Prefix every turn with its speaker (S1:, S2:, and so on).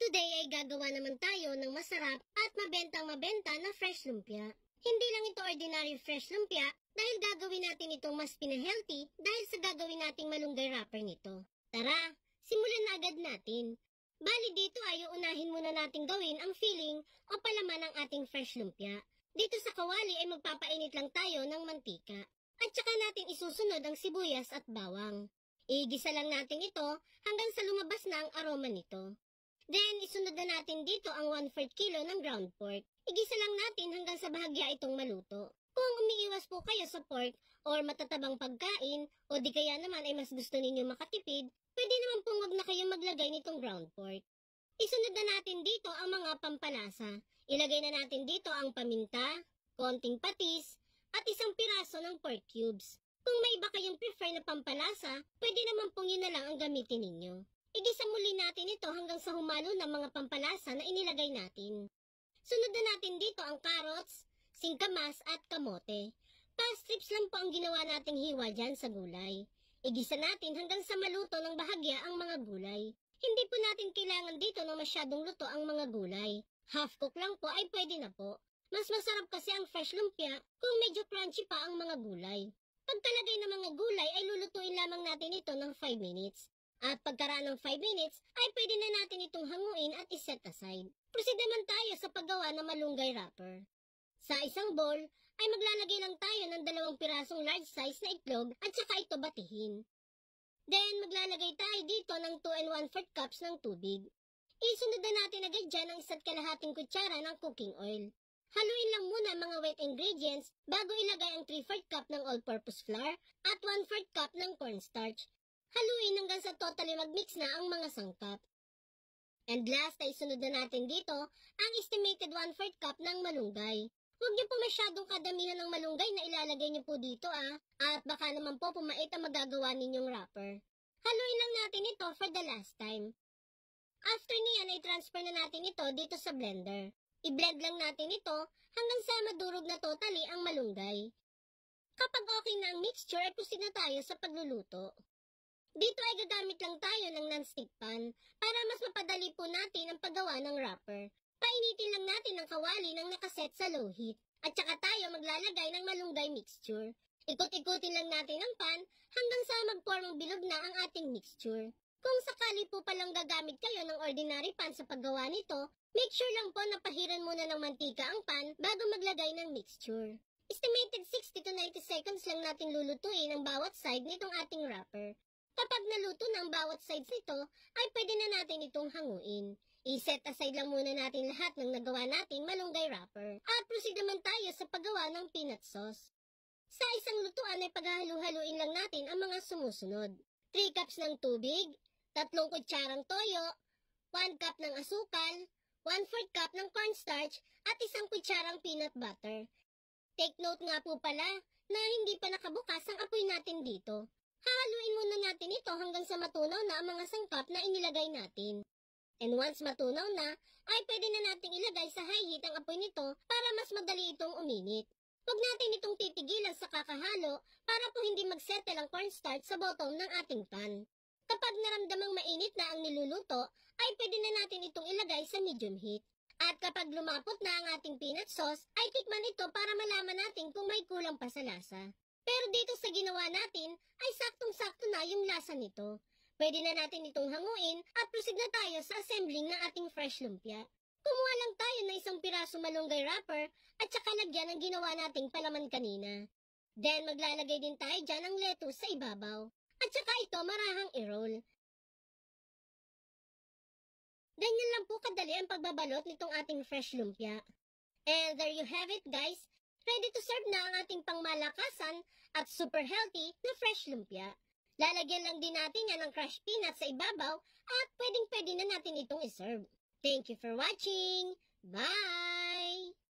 S1: Today ay gagawa naman tayo ng masarap at mabentang-mabenta na fresh lumpia. Hindi lang ito ordinary fresh lumpia dahil gagawin natin itong mas pinahealthy dahil sa gagawin nating malunggay wrapper nito. Tara, simulan na agad natin. Bali dito ay uunahin muna nating gawin ang filling o palaman ng ating fresh lumpia. Dito sa kawali ay magpapainit lang tayo ng mantika. At saka natin isusunod ang sibuyas at bawang. Igisa lang natin ito hanggang sa lumabas na ang aroma nito. Then, isunod na natin dito ang 1/4 kilo ng ground pork. Igisa lang natin hanggang sa bahagya itong maluto. Kung umiiwas po kayo sa pork or matatabang pagkain o di kaya naman ay mas gusto ninyo makatipid, pwede naman pong wag na kayo maglagay nitong ground pork. Isunod na natin dito ang mga pampalasa. Ilagay na natin dito ang paminta, konting patis, at isang piraso ng pork cubes. Kung may iba kayong prefer na pampalasa, pwede naman pong yun na lang ang gamitin ninyo. Igisa muli natin ito hanggang sa humalo ng mga pampalasa na inilagay natin. Sunod na natin dito ang carrots, singkamas at kamote. Pa-strips lang po ang ginawa nating hiwa dyan sa gulay. Igisa natin hanggang sa maluto ng bahagya ang mga gulay. Hindi po natin kailangan dito na masyadong luto ang mga gulay. Half cook lang po ay pwede na po. Mas masarap kasi ang fresh lumpia kung medyo crunchy pa ang mga gulay. Pagkalagay ng mga gulay ay lulutuin lamang natin ito ng 5 minutes. At pagkaraan ng 5 minutes, ay pwede na natin itong hanguin at iset aside. Proceed naman tayo sa paggawa ng malunggay wrapper. Sa isang bowl, ay maglalagay lang tayo ng 2 pirasong large size na itlog at saka ito batihin. Then, maglalagay tayo dito ng 2 1/4 cups ng tubig. Isunod na natin agad dyan ang 1/2 kutsara ng cooking oil. Haluin lang muna ang mga wet ingredients bago ilagay ang 3/4 cup ng all-purpose flour at 1/4 cup ng cornstarch. Haluin hanggang sa totally mag-mix na ang mga sangkap. And last ay sunod na natin dito ang estimated 1/4 cup ng malunggay. Huwag niyo po masyadong kadamihan ng malunggay na ilalagay niyo po dito at baka naman po pumait ang magagawa ninyong wrapper. Haluin lang natin ito for the last time. After niyan ay transfer na natin ito dito sa blender. I-blend lang natin ito hanggang sa madurog na totally ang malunggay. Kapag okay na ang mixture ay proceed na tayo sa pagluluto. Dito ay gagamit lang tayo ng non-stick pan para mas mapadali po natin ang paggawa ng wrapper. Painitin lang natin ang kawali ng nakaset sa low heat. At saka tayo maglalagay ng malunggay mixture. Ikot-ikutin lang natin ang pan hanggang sa mag-formang bilog na ang ating mixture. Kung sakali po palang gagamit kayo ng ordinary pan sa paggawa nito, make sure lang po na pahiran muna ng mantika ang pan bago maglagay ng mixture. Estimated 60 to 90 seconds lang natin lulutuin ang bawat side nitong ating wrapper. Kapag naluto na ang bawat sides nito, ay pwede na natin itong hanguin. I-set aside lang muna natin lahat ng nagawa nating malunggay wrapper. At proceed naman tayo sa paggawa ng peanut sauce. Sa isang lutuan ay paghahalu-haluin lang natin ang mga sumusunod. 3 cups ng tubig, 3 kutsarang toyo, 1 cup ng asukal, 1/4 cup ng cornstarch, at 1 kutsarang peanut butter. Take note nga po pala na hindi pa nakabukas ang apoy natin dito. Haluin muna natin ito hanggang sa matunaw na ang mga sangkap na inilagay natin. And once matunaw na, ay pwede na nating ilagay sa high heat ang apoy nito para mas madali itong uminit. Huwag natin itong titigilan sa kakahalo para po hindi magsettle ang cornstarch sa bottom ng ating pan. Kapag naramdamang mainit na ang niluluto, ay pwede na natin itong ilagay sa medium heat. At kapag lumapot na ang ating peanut sauce, ay tikman ito para malaman natin kung may kulang pa sa lasa. Pero dito sa ginawa natin, ay saktong-sakto na yung lasa nito. Pwede na natin itong hanguin at proceed na tayo sa assembling ng ating fresh lumpia. Kumuha lang tayo ng 1 piraso malunggay wrapper at saka lagyan ang ginawa nating palaman kanina. Then maglalagay din tayo dyan ng lettuce sa ibabaw. At saka ito marahang i-roll. Ganyan lang po kadali ang pagbabalot nitong ating fresh lumpia. And there you have it guys. Ready to serve na ang ating pangmalakasan at super healthy na fresh lumpia. Lalagyan lang din natin yan ng crushed peanuts sa ibabaw at pwedeng-pwede na natin itong iserve. Thank you for watching! Bye!